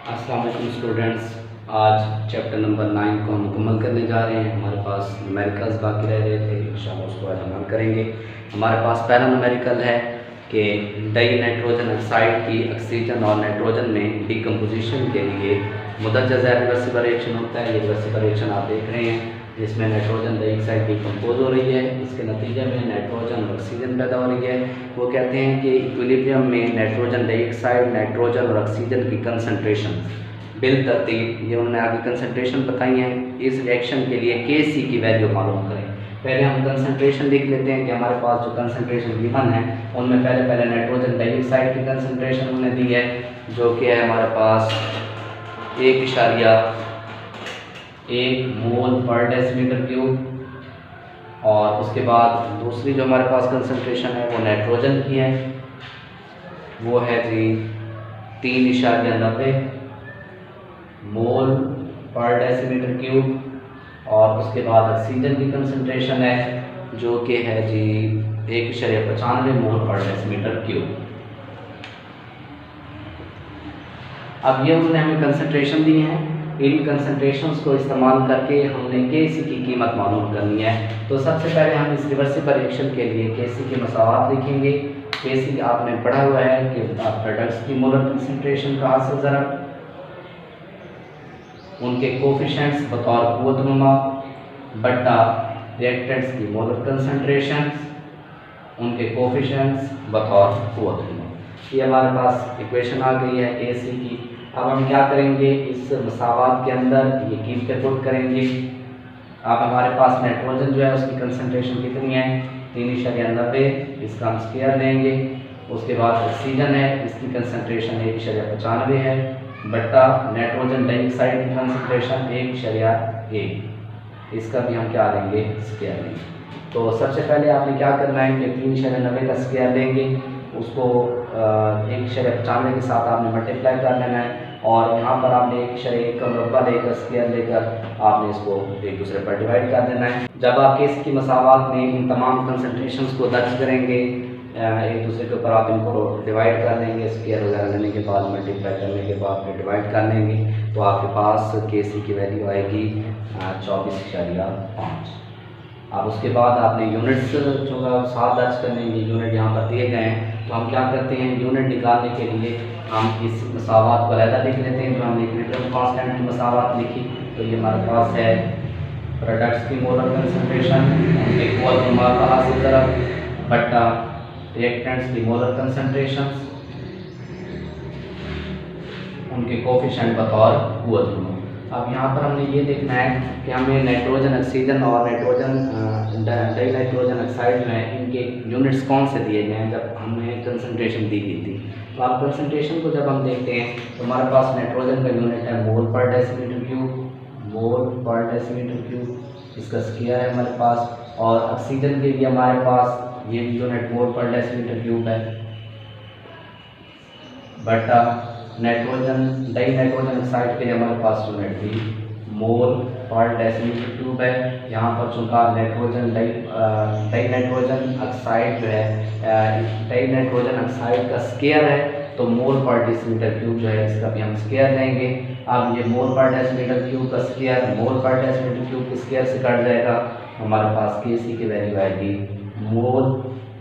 अस्सलाम वालेकुम स्टूडेंट्स। आज चैप्टर नंबर 9 को हम मुकम्मल करने जा रहे हैं। हमारे पास न्यूमेरिकल्स बाकी रह रहे थे, इंशाल्लाह उसको आज हम करेंगे। हमारे पास पहला न्यूमेरिकल है कि डाई नाइट्रोजन ऑक्साइड की ऑक्सीजन और नाइट्रोजन में डिकम्पोजिशन के लिए मुदज्जज रिवर्सिबल रिएक्शन होता है। ये रिवर्सिबल रिएक्शन आप देख रहे हैं जिसमें नाइट्रोजन डाइऑक्साइड डिकम्पोज हो रही है। इसके नतीजे में नाइट्रोजन और ऑक्सीजन पैदा हो रही है। वो कहते हैं कि इक्विलिब्रियम में नाइट्रोजन डाइऑक्साइड, नाइट्रोजन और ऑक्सीजन की कंसंट्रेशन बिल तरतीब, ये उन्होंने आगे कंसंट्रेशन बताई है। इस रिएक्शन के लिए Kc की वैल्यू मालूम करें। पहले हम कंसंट्रेशन लिख लेते हैं कि हमारे पास जो कंसंट्रेशन गिवन है उनमें पहले नाइट्रोजन डाइऑक्साइड की कंसंट्रेशन उन्होंने दी है जो कि है हमारे पास 1.1 मोल पर डेसीमीटर क्यूब। और उसके बाद दूसरी जो हमारे पास कंसंट्रेशन है वो नाइट्रोजन की है, वो है जी 3.90 मोल पर डेसीमीटर क्यूब। और उसके बाद ऑक्सीजन की कंसंट्रेशन है जो कि है जी 1.95 मोल पर डेसीमीटर क्यूब। अब ये उन्होंने हमें कंसंट्रेशन दी है। इन कंसंट्रेशंस को इस्तेमाल करके हमने Kc की कीमत मालूम करनी है। तो सबसे पहले हम इस रिवर्सिबल रिएक्शन के लिए Kc के मसावात लिखेंगे। Kc आपने पढ़ा हुआ है कि प्रोडक्ट्स की मोलर कंसंट्रेशन का हासिल ज़रब, उनके कोफिशिएंट्स बतौर कुव्वतनुमा बट्टा रिएक्टेंट्स की मोलर कंसंट्रेशन, उनके कोफिशिएंट्स बतौर कुव्वतनुमा। ये हमारे पास इक्वेशन आ गई है Kc की। अब हम क्या करेंगे, इस मसावात के अंदर ये कीमतें पुट करेंगे। अब हमारे पास नाइट्रोजन जो है उसकी कंसंट्रेशन कितनी है 3.90, इसका हम स्क्वायर लेंगे। उसके बाद ऑक्सीजन है, इसकी कंसंट्रेशन 1.95 है बट्टा नाइट्रोजन डाइऑक्साइड की कंसंट्रेशन 1.1, इसका भी हम क्या लेंगे, स्क्वायर लेंगे। तो सबसे पहले आपने क्या करना है कि 3.90 का स्क्वायर लेंगे, उसको 1.95 के साथ आपने मल्टीप्लाई कर लेना है और यहाँ पर आपने 1.1 का मुरब्बा लेकर स्क्वायर लेकर आपने इसको एक दूसरे पर डिवाइड कर देना है। जब आप इसकी मसावात में इन तमाम कंसंट्रेशंस को दर्ज करेंगे, एक दूसरे के ऊपर आप इनको डिवाइड कर लेंगे, स्क्वायर वगैरह लेने के बाद मल्टीप्लाई करने के बाद फिर डिवाइड कर लेंगे, तो आपके पास Kc की वैल्यू आएगी 24.5। अब उसके बाद आपने यूनिट्स जो साथ दर्ज करने के यूनिट यहाँ पर दिए गए हैं। तो हम क्या करते हैं, यूनिट निकालने के लिए हम इस मसावात को अलग लिख लेते हैं। जो हमने इक्विलिब्रियम कांस्टेंट की मसावात लिखी तो ये हमारे पास है प्रोडक्ट्स की मोलर कंसंट्रेशन, उनके कुव्वतनुमा का हासिल ज़रब बट्टा रिएक्टेंट्स की मोलर कंसंट्रेशन, उनके कोफिशिएंट बतौर कुव्वतनुमा। अब यहाँ पर हमने ये देखना है कि हमें नाइट्रोजन ऑक्सीजन और नाइट्रोजन डाई नाइट्रोजन ऑक्साइड में इनके यूनिट्स कौन से दिए गए हैं जब हमें कंसंट्रेशन दी गई थी। तो आप कंसंट्रेशन को जब हम देखते हैं तो हमारे पास नाइट्रोजन का यूनिट है मोल पर डेसीमीटर क्यूब, मोल पर डेसीमीटर क्यूब, इसका स्क्वायर है हमारे पास। और ऑक्सीजन के लिए हमारे पास ये यूनिट मोल पर डेसीमीटर क्यूब है बटा नाइट्रोजन डाई नाइट्रोजन ऑक्साइड के लिए हमारे पास यूनिट भी मोल पर डेसीमीटर क्यूब है। यहाँ पर चूँकि नाइट्रोजन डाई नाइट्रोजन ऑक्साइड जो है डाई नाइट्रोजन ऑक्साइड का स्क्वायर है तो मोल पर डेसीमीटर क्यूब जो है इसका भी हम स्क्वायर लेंगे। अब ये मोल पर डेसीमीटर क्यूब का स्क्वायर मोल पर डेसीमीटर क्यूब के स्क्वायर से कट जाएगा, हमारे पास Kc की वैल्यू आएगी मोल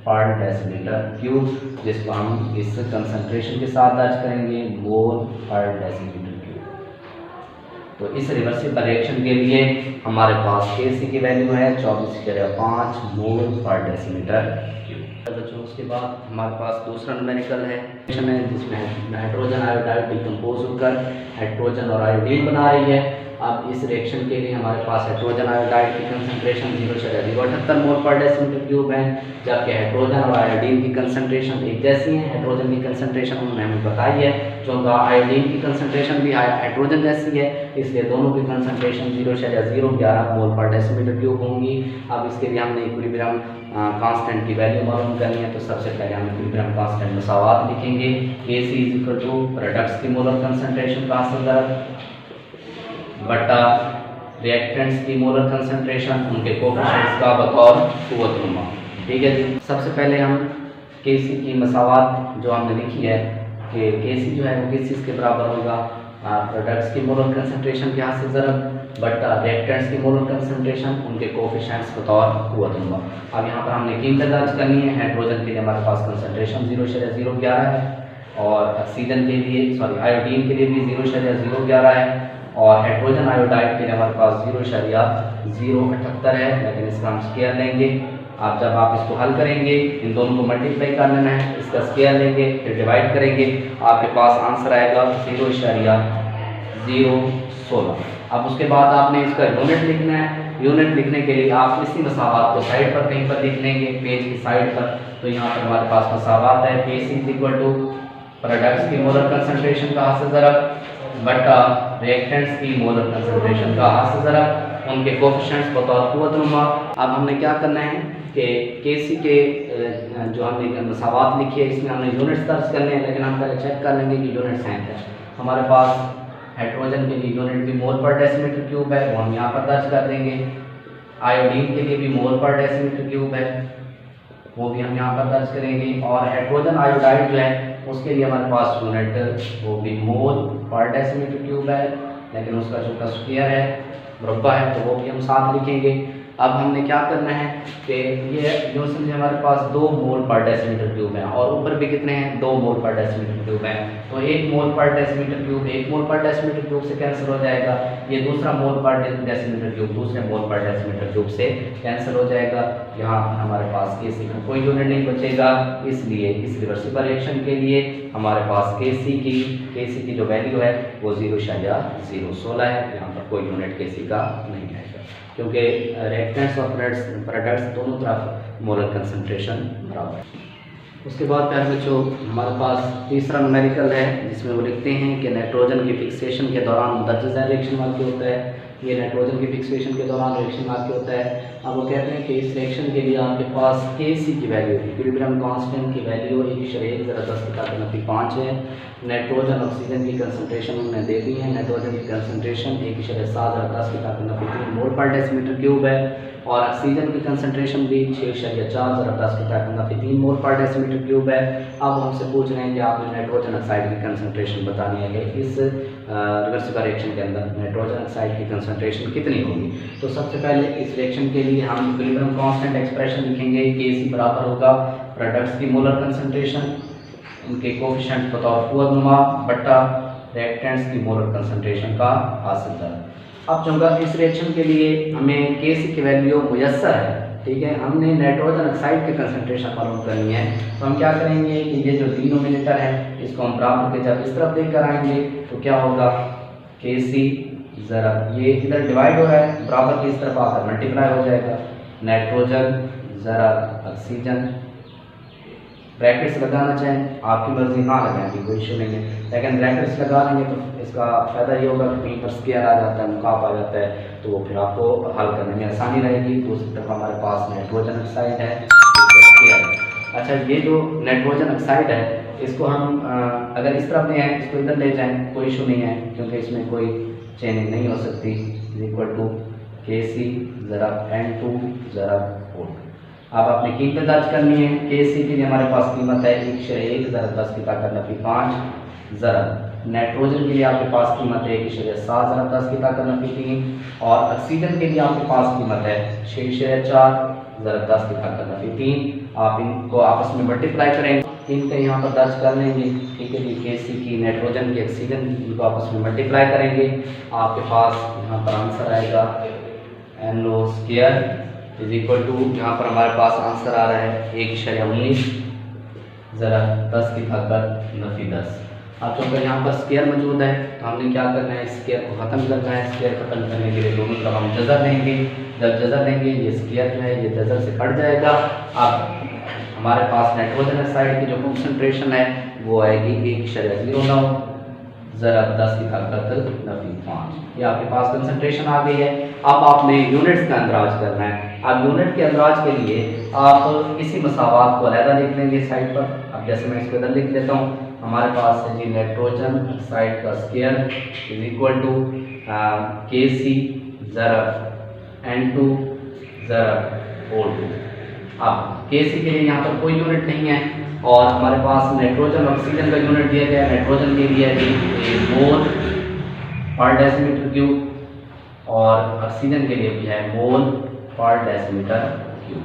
पर डेसीमीटर क्यूब, जिसको हम इस कंसंट्रेशन के साथ दर्ज करेंगे मोल पर डेसीमीटर क्यूब। तो इस रिवर्सिबल रिएक्शन के लिए हमारे पास Kc की वैल्यू है 24.5 मोल पर डेसीमीटर क्यूब। बच्चों उसके बाद हमारे पास दूसरा न्यूमेरिकल है जिसमें नाइट्रोजन आयोडाइड डिकम्पोज होकर हाइड्रोजन और आयोडीन बना रही है। अब इस रिएक्शन के लिए हमारे पास हाइड्रोजन आयोडाइड की कंसंट्रेशन 0.078 मोल पर डेसीमीटर क्यूब है, जबकि हाइड्रोजन और आयोडीन की कंसंट्रेशन एक जैसी है। हाइड्रोजन की कंसंट्रेशन उन्होंने हमें बताई है, जो आयोडीन की कंसंट्रेशन भी हाइड्रोजन जैसी है, इसलिए दोनों की कंसंट्रेशन 0.011 मोल पर डेसीमीटर क्यूब होंगी। अब इसके लिए हमने इक्विलिब्रियम कांस्टेंट की वैल्यू मालूम करनी है। तो सबसे पहले हम इक्विलिब्रियम कांस्टेंट मसावात लिखेंगे। Kc = प्रोडक्ट्स की मोलर कंसंट्रेशन का हासिल ज़रब बटा रिएक्टेंट्स की मोलर कंसंट्रेशन, उनके कोफिशिएंट्स का बतौर कुव्वतनुमा। ठीक है जी। सबसे पहले हम Kc की मसावात जो हमने लिखी है कि Kc जो है वो किस चीज़ के बराबर होगा, प्रोडक्ट्स की मोलर कंसंट्रेशन के हासिल ज़रब बटा रिएक्टेंट्स की मोलर कंसंट्रेशन उनके कोफिशिएंट्स बतौर कुव्वत नुमा। अब यहाँ पर हमने कीमतें दर्ज करनी है। हाइड्रोजन के लिए हमारे पास कंसंट्रेशन 0.011 है और ऑक्सीजन के लिए आयोडीन के लिए भी 0.011 है और हाइड्रोजन आयोडाइड के लिए हमारे पास 0.078 है, लेकिन इसका हम स्केयर लेंगे। आप जब आप इसको हल करेंगे इन दोनों को मल्टीप्लाई कर लेना है, इसका स्केयर लेंगे फिर डिवाइड करेंगे, आपके पास आंसर आएगा 0.016। अब उसके बाद आपने इसका यूनिट लिखना है। यूनिट लिखने के लिए आप इसी मसावात को साइड पर कहीं पर लिख लेंगे, पेज की साइड पर। तो यहाँ पर हमारे पास मसावात है, Kc इक्वल टू प्रोडक्ट्स की मोलर कंसंट्रेशन का हासिल ज़रब बटा रिएक्टेंट्स की मोलर कंसंट्रेशन का हासिल ज़रब उनके कोफिशिएंट्स बतौर कुव्वत नुमा। अब हमने क्या करना है कि Kc के जो हमने मसावात लिखी है इसमें हमने यूनिट्स दर्ज करने हैं, लेकिन हम पहले चेक कर लेंगे कि यूनिट्स हैं क्या। हमारे पास हाइड्रोजन के लिए यूनिट भी मोल पर डेसीमीटर क्यूब है, वो हम यहाँ पर दर्ज कर देंगे। आयोडीन के लिए भी मोल पर डेसीमीटर क्यूब है, वो भी हम यहाँ पर दर्ज करेंगे। और हाइड्रोजन आयोडाइड जो है उसके लिए हमारे पास यूनिट वो भी मोल पर डेसीमीटर क्यूब है, लेकिन उसका जो स्क्वायर है मुरब्बा है तो वो भी हम साथ लिखेंगे। अब हमने क्या करना है कि ये जो समझे हमारे पास 2 मोल पर डेसीमीटर क्यूब हैं और ऊपर भी कितने हैं 2 मोल पर डेसीमीटर क्यूब हैं। तो 1 मोल पर डेसीमीटर क्यूब 1 मोल पर डेसीमीटर क्यूब से कैंसिल हो जाएगा, ये दूसरा मोल पर डेसीमीटर क्यूब दूसरे मोल पर डेसीमीटर क्यूब से कैंसिल हो जाएगा। यहाँ हमारे पास Kc का कोई यूनिट नहीं बचेगा, इसलिए इस रिवर्सिबल रिएक्शन के लिए हमारे पास Kc की जो वैल्यू है वो 0.016 है। यहाँ पर कोई यूनिट Kc का नहीं आएगा क्योंकि रिएक्टेंट्स और प्रोडक्ट्स दोनों तरफ मोलर कंसंट्रेशन बराबर है। उसके बाद प्यारे बच्चों हमारे पास तीसरा न्यूमेरिकल है जिसमें वो लिखते हैं कि नाइट्रोजन की फिक्सेशन के दौरान मुतज्जिज़ रिएक्शन वाक़ई होता है। ये नाइट्रोजन की फिक्सेशन के दौरान रिएक्शन वाक़ई होता है। अब वो कहते हैं कि इस रिएक्शन के लिए आपके पास Kc की वैल्यू इक्विलिब्रियम कांस्टेंट की वैल्यू 1.1 है। नाइट्रोजन ऑक्सीजन की कंसंट्रेशन उन्होंने दे दी है। नाइट्रोजन की कंसंट्रेशन 1.7 मोल पर डेसीमीटर क्यूब है और ऑक्सीजन की कंसंट्रेशन भी 6.4 मोल पर डेसीमीटर क्यूब है। अब हमसे पूछ रहे हैं कि आपने नाइट्रोजन ऑक्साइड की कंसंट्रेशन बतानी है कि इस रिवर्सिबल रिएक्शन के अंदर नाइट्रोजन ऑक्साइड की कंसंट्रेशन कितनी होगी। तो सबसे पहले इस रिएक्शन के लिए हम इक्विलिब्रियम कांस्टेंट एक्सप्रेशन लिखेंगे। Kc बराबर होगा प्रोडक्ट्स की मोलर कंसंट्रेशन उनके कोफिशिएंट बतौर कुव्वत नुमा बटा रिएक्टेंट्स की मोलर कंसंट्रेशन का हासिल ज़रब। अब चूँकि इस रिएक्शन के लिए हमें Kc की वैल्यू मुयस्सर है, ठीक है, हमने नाइट्रोजन ऑक्साइड की कंसंट्रेशन मालूम करनी है। तो हम क्या करेंगे कि ये जो डिनोमिनेटर है इसको हम बराबर के जब इस तरफ लेकर आएंगे तो क्या होगा Kc ज़रब ये इधर डिवाइड हो रहा है बराबर की इस तरफ आकर मल्टीप्लाई हो जाएगा। नाइट्रोजन ज़रब ऑक्सीजन ब्रैकेट्स लगाना चाहें आपकी मर्जी, ना लगाएंगे कोई इशू नहीं है, लेकिन ब्रैकेट्स लगा लेंगे तो इसका फ़ायदा ये होगा कि कहीं पर स्केयर आ जाता है मुकाफ आ जाता है तो वो फिर आपको हल करने में आसानी रहेगी। दूसरी तरफ हमारे पास नाइट्रोजन ऑक्साइड है, स्केयर है। अच्छा ये जो नाइट्रोजन ऑक्साइड है इसको हम अगर इस तरफ ले आएँ इसको इधर ले जाएँ कोई इशू नहीं है क्योंकि इसमें कोई चेंजिंग नहीं हो सकती। इक्वल टू Kc ज़रब N2 ज़रब O2। अब अपनी कीमतें दर्ज करनी है। Kc के लिए हमारे पास कीमत है 1.1 ज़रब 10 की ताकत नफी 5 ज़रब। नाइट्रोजन के लिए आपके पास कीमत है 1.7 ज़रब 10 की ताकत नफी 3 और ऑक्सीजन के लिए आपके पास कीमत है 6.4 ज़रब 10 की ताकत नफी 3। आप इनको आपस में मल्टीप्लाई करेंगे, इनके यहाँ पर दर्ज कर लेंगे, ठीक है जी। Kc की नाइट्रोजन की ऑक्सीजन की इनको आपस में मल्टीप्लाई करेंगे, आपके पास यहाँ पर आंसर आएगा NO square is equal to यहाँ पर हमारे पास आंसर आ रहा है 1.19 ज़रब 10 की ताकत नफी 10। अब चूँकि यहाँ पर स्क्वायर मौजूद है तो हमने क्या करना है स्क्वायर को ख़त्म करना है। स्क्वायर ख़त्म करने के लिए दोनों तरफ हम जज़र लेंगे। जब जज़र लेंगे ये स्क्वायर जो है ये जज़र से कट जाएगा। अब हमारे पास नाइट्रोजन ऑक्साइड की जो कंसंट्रेशन है वो आएगी 1.09 ज़रब 10 की ताकत नफी 5। ये आपके पास कंसंट्रेशन आ गई है। अब आपने यूनिट्स का अंदाज करना है। अब यूनिट के अंदाज के लिए आप इसी मसावात को अलग लिख लेंगे साइड पर। अब जैसे मैं इसको इधर लिख देता हूँ, हमारे पास है जी नाइट्रोजन ऑक्साइड का square is equal to Kc ज़रब N2 ज़रब O2। अब Kc के लिए यहाँ पर कोई यूनिट नहीं है और हमारे पास नाइट्रोजन ऑक्सीजन का यूनिट दिया गया है। नाइट्रोजन के लिए मोल पर डेसीमीटर क्यूब, और ऑक्सीजन के लिए भी है मोल पर डेसीमीटर क्यूब।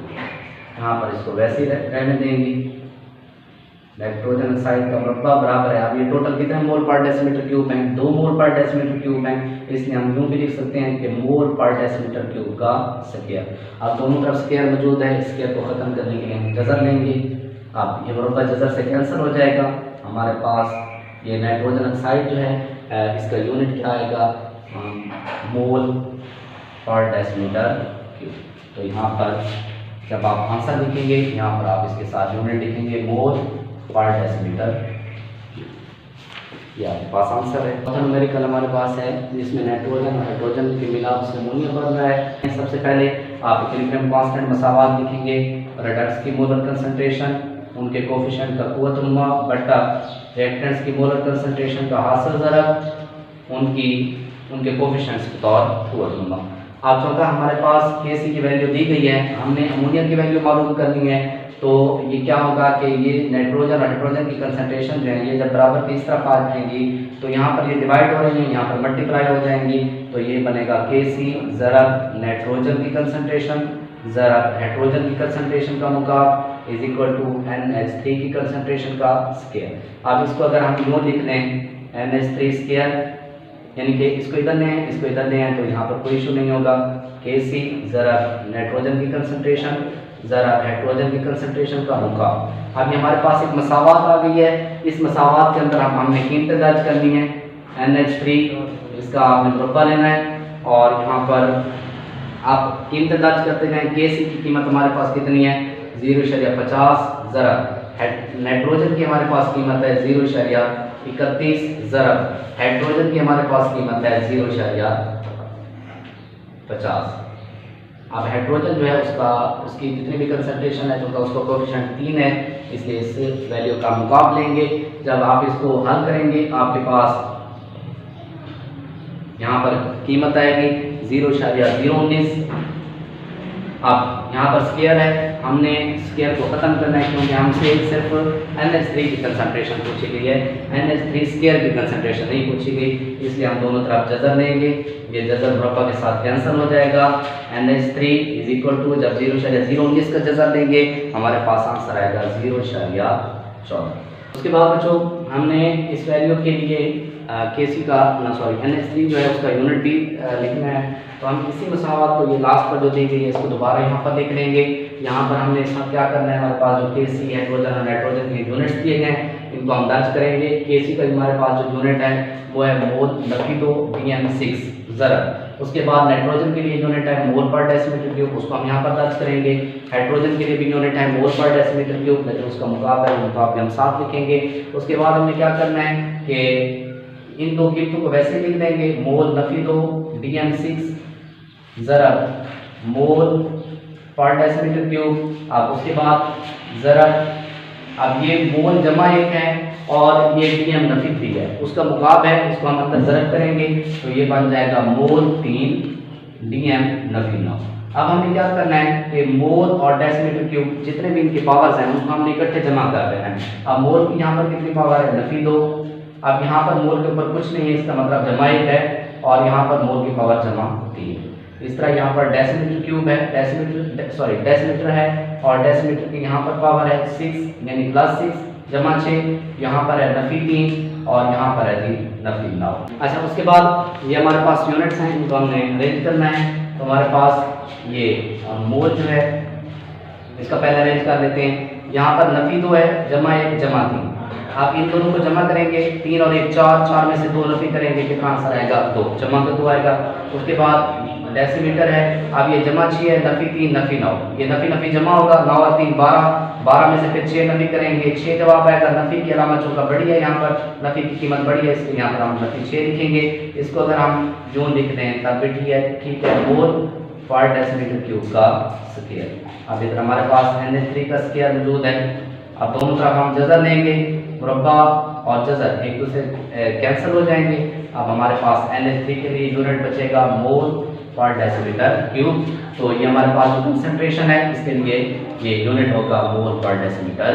यहाँ पर इसको वैसे ही रहने देंगे। नाइट्रोजन ऑक्साइड का मुरब्बा बराबर है, अब ये टोटल कितने मोल पर डेसीमीटर क्यूब हैं, 2 मोल पर डेसीमीटर क्यूब हैं, इसलिए हम यूँ भी लिख सकते हैं कि मोल पर डेसीमीटर क्यूब का स्क्वायर। अब दोनों तरफ स्क्वायर मौजूद है, स्क्वायर को ख़त्म करने के लिए हम जज़र लेंगे। अब ये मुरब्बा जज़र से कैंसिल हो जाएगा, हमारे पास ये नाइट्रोजन ऑक्साइड जो है इसका यूनिट क्या आएगा, मोल पर डेसीमीटर क्यूब। तो यहाँ पर जब आप आंसर लिखेंगे, यहाँ पर आप इसके साथ यूनिट लिखेंगे मोल पर डेसीमीटर क्यूब। ये आपके पास आंसर है। चौथा न्यूमेरिकल हमारे पास है जिसमें नाइट्रोजन और हाइड्रोजन के मिलाप से अमोनिया बन रहा है। सबसे पहले आप इक्विलिब्रियम कांस्टेंट मसावात लिखेंगे, प्रोडक्ट्स की मोलर कंसंट्रेशन, उनके कोफिशिएंट का कुव्वत उम्मा बटा रिएक्टेंट्स की मोलर कंसंट्रेशन का हासिल ज़रब, उनके कोफिशिएंट्स के तौर कुव्वत उम्मा। अब चौथा हमारे पास Kc की वैल्यू दी गई है, हमने अमोनिया की वैल्यू मालूम करनी है। तो ये क्या होगा कि ये नाइट्रोजन और हाइड्रोजन की कंसंट्रेशन जो है ये जब बराबर की इस तरफ आ जाएंगी तो यहाँ पर ये डिवाइड हो रही है, यहाँ पर मल्टीप्लाई हो जाएंगी, तो ये बनेगा Kc ज़रब नाइट्रोजन की कंसंट्रेशन ज़रब हाइड्रोजन की कंसंट्रेशन का मुकाब इज इक्वल टू NH3 की कंसंट्रेशन का स्क्वायर। अब इसको अगर हम यूँ लिख लें NH3 स्क्वायर, यानी कि इसको इधर लें इसको इधर लें तो यहाँ पर कोई इशू नहीं होगा। Kc ज़रब नाइट्रोजन की कंसंट्रेशन ज़रब हाइड्रोजन की कंसंट्रेशन का मुकाब। अब ये हमारे पास एक मसावात आ गई है, इस मसावात के अंदर हमने कीमतें दर्ज करनी है। NH3 इसका आपने मुरब्बा लेना है और यहाँ पर आप कीमतें दर्ज करते जाएँ। Kc की कीमत हमारे पास कितनी है 0.50 ज़रब नाइट्रोजन की हमारे पास कीमत है 0.31 ज़रब हाइड्रोजन की हमारे पास कीमत है 0.50। अब हाइड्रोजन जो है उसकी जितनी भी कंसंट्रेशन है चूँकि उसका कोफिशिएंट 3 है इसलिए इस वैल्यू का मुकाब लेंगे। जब आप इसको हल करेंगे आपके पास यहाँ पर कीमत आएगी 0.019। अब यहाँ पर स्क्वायर है, हमने स्क्वायर को ख़त्म करना है क्योंकि हमसे सिर्फ NH3 की कंसंट्रेशन पूछी गई है, NH3 स्क्वायर की कंसंट्रेशन नहीं पूछी गई, इसलिए हम दोनों तरफ जज़र लेंगे। ये जज़र मुरब्बा के साथ कैंसिल हो जाएगा। NH3 इज इक्वल टू जब 0.019 का जज़र लेंगे हमारे पास आंसर आएगा 0.14। उसके बाद बच्चों हमने इस वैल्यू के लिए Kc का NH3 जो है उसका यूनिट भी लिखना है। तो हम इसी मसावात को ये लास्ट पर जो दी गई है इसको दोबारा यहाँ पर लिख लेंगे। यहाँ पर हमने इसमें क्या करना है, हमारे पास जो Kc हाइड्रोजन और नाइट्रोजन के यूनिट्स दिए गए हैं इनको हम दर्ज करेंगे। Kc का हमारे पास जो यूनिट है वो है मोल नफीदो DM6 ज़रब। उसके बाद नाइट्रोजन के लिए यूनिट है मोल पर डेसीमीटर क्यूब, उसको हम यहाँ पर दर्ज करेंगे। हाइड्रोजन के लिए भी यूनिट है मोल पर डेसीमीटर क्यूब, लेकिन उसका मुकाबला हम साथ लिखेंगे। उसके बाद हमें क्या करना है कि इन दो कीमतों को वैसे लिख देंगे, मोल नफीदो DM6 ज़रब मोल पर डेसीमीटर क्यूब। अब उसके बाद ज़रब, अब ये मोल जमा एक है और ये DM नफीद भी है, उसका मुकाब है, इसको हम अंदर ज़रब करेंगे तो ये बन जाएगा मोल 3 DM नफीद 9। अब हमें क्या करना है कि मोल और डेसीमीटर क्यूब जितने भी इनके पावर्स हैं उनको हमने इकट्ठे जमा कर रहे हैं। अब मोल की यहाँ पर कितनी पावर है नफीदो, अब यहाँ पर मोल के ऊपर कुछ नहीं है, इसका मतलब जमा एक है और यहाँ पर मोल की पावर जमा 3। इस तरह यहाँ पर डेसीमीटर क्यूब है, डेसीमीटर है और डेसीमीटर की यहाँ पर पावर है 6 यानी +6 जमा 6, यहाँ पर है नफी 3 और यहाँ पर है जी नफी 9। अच्छा, उसके बाद ये हमारे पास यूनिट्स हैं, इनको हमने अरेंज करना है। तो हमारे पास ये मोल जो है इसका पहले अरेंज कर लेते हैं। यहाँ पर नफी 2 है जमा 1 जमा 3, आप इन दोनों को जमा करेंगे 3 और 1 4 में से 2 नफी करेंगे कितना आंसर आएगा 2, जमा का 2 आएगा। उसके बाद डेसीमीटर है, अब ये जमा 6 है नफी 3 नफी 9, ये नफी जमा होगा 9 और 3 12 में से फिर 6 नफी करेंगे 6 जवाब आएगा। नफी की अलामत चूँकि बड़ी है, यहाँ पर नफी की कीमत बड़ी है इसलिए यहाँ पर हम नफी 6 लिखेंगे। इसको अगर हम जो लिख दें तब भी ठीक है मोल पर डेसीमीटर क्यूब का स्क्वायर। अब इधर हमारे पास NH3 का स्क्वायर मौजूद है। अब दोनों तरफ हम जज़र लेंगे, मुरब्बा और जज़र एक दूसरे कैंसिल हो जाएंगे। अब हमारे पास NH3 के लिए यूनिट बचेगा मोल पर डेसीमीटर क्यूब। तो ये हमारे पास जो कंसंट्रेशन है इसके लिए ये यूनिट होगा मोल पर डेसीमीटर।